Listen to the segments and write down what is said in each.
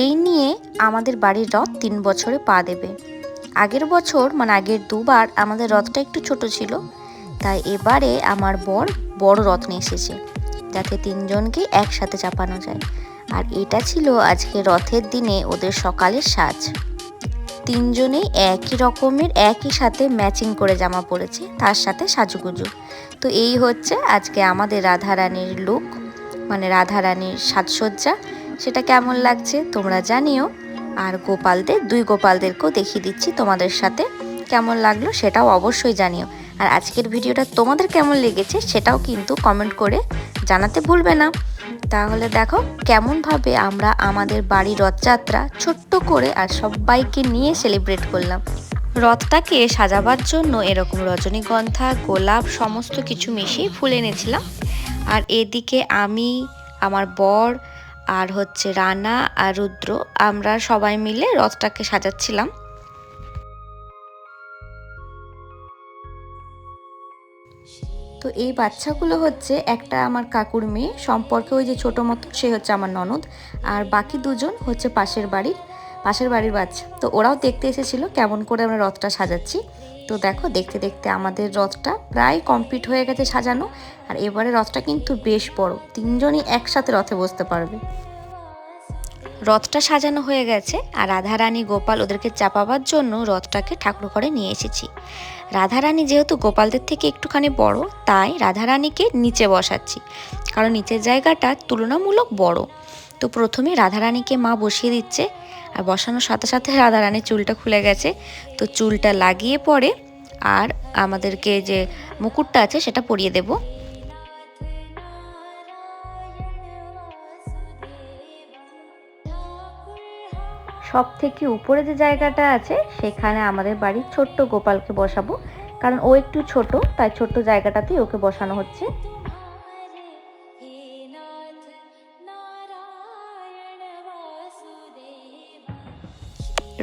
এই নিয়ে আমাদের বাড়ির রথ 3 বছরে পা দেবে। আগের বছর মানে আগের দুবার আমাদের রথটা একটু ছোট ছিল, তাই এবারে আমার বর বড় রথ নিয়ে এসেছে যাতে 3 জনকে একসাথে চাপানো যায়। আর এটা ছিল আজকে রথের দিনে ওদের সকালের সাজ। 3 জনেই একই রকমের একই সাথে ম্যাচিং করে জামা পরেছে, তার সাথে সাজুগুজু। তো এই হচ্ছে আজকে আমাদের রাধারানীর লুক, মানে রাধারানীর সাজসজ্জা। সেটা কেমন লাগছে তোমরা জানিও। আর গোপালদের 2 গোপালদেরকেও দেখিয়ে দিচ্ছি তোমাদের সাথে, কেমন লাগলো সেটাও অবশ্যই জানিও। আর আজকের ভিডিওটা তোমাদের কেমন লেগেছে সেটাও কিন্তু কমেন্ট করে জানাতে ভুলবে না। তাহলে দেখো কেমনভাবে আমরা আমাদের বাড়ির রথযাত্রা ছোট্ট করে আর সবাইকে নিয়ে সেলিব্রেট করলাম। রথটাকে সাজাবার জন্য এরকম রজনীগন্ধা, গোলাপ সমস্ত কিছু মিশিয়ে ফুল এনেছিলাম। আর এদিকে আমি, আমার বর আর হচ্ছে রানা আর রুদ্র, আমরা সবাই মিলে রথটাকে সাজাচ্ছিলাম। তো এই বাচ্চাগুলো হচ্ছে একটা আমার কাকুর মেয়ে সম্পর্কে, ওই যে ছোটো মতো সে হচ্ছে আমার ননদ, আর বাকি 2 জন হচ্ছে পাশের বাড়ির বাচ্চা। তো ওরাও দেখতে এসেছিলো কেমন করে আমরা রথটা সাজাচ্ছি। তো দেখো দেখতে দেখতে আমাদের রথটা প্রায় কমপ্লিট হয়ে গেছে সাজানো। আর এবারে রথটা কিন্তু বেশ বড়, 3 জনই একসাথে রথে বসতে পারবে। রথটা সাজানো হয়ে গেছে আর রাধারানী গোপাল ওদেরকে চাপাবার জন্য রথটাকে ঠাকুর ঘরে নিয়ে এসেছি। রাধারানী যেহেতু গোপালদের থেকে একটুখানি বড়, তাই রাধারানীকে নিচে বসাচ্ছি, কারণ নিচের জায়গাটা তুলনামূলক বড়। তো প্রথমে রাধারানীকে মা বসিয়ে দিচ্ছে, আর বসানোর সাথে সাথে রাধারানীর চুলটা খুলে গেছে। তো চুলটা লাগিয়ে পরে আর আমাদেরকে যে মুকুটটা আছে সেটা পরিয়ে দেবো। সব থেকে উপরে যে জায়গাটা আছে সেখানে আমাদের বাড়ির ছোট্ট গোপালকে বসাবো, কারণ ও একটু ছোট, তাই ছোট্ট জায়গাটাতেই ওকে বসানো হচ্ছে।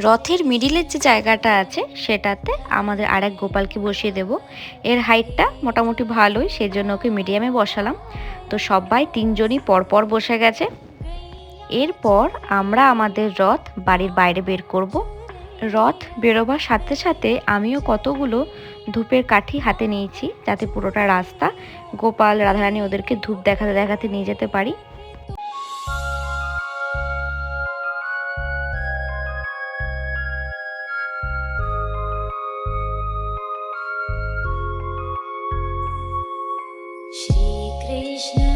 রথের মিডিলের যে জায়গাটা আছে সেটাতে আমাদের আরেক গোপালকে বসিয়ে দেব। এর হাইটটা মোটামুটি ভালোই, সেজন্য ওকে মিডিয়ামে বসালাম। তো সবাই 3 জনই পরপর বসে গেছে। এরপর আমরা আমাদের রথ বাড়ির বাইরে বের করব। রথ বেরোবার সাথে সাথে আমিও কতগুলো ধূপের কাঠি হাতে নিয়েছি, যাতে পুরোটা রাস্তা গোপাল রাধারানী ওদেরকে ধূপ দেখাতে দেখাতে নিয়ে যেতে পারি। শ্রী কৃষ্ণ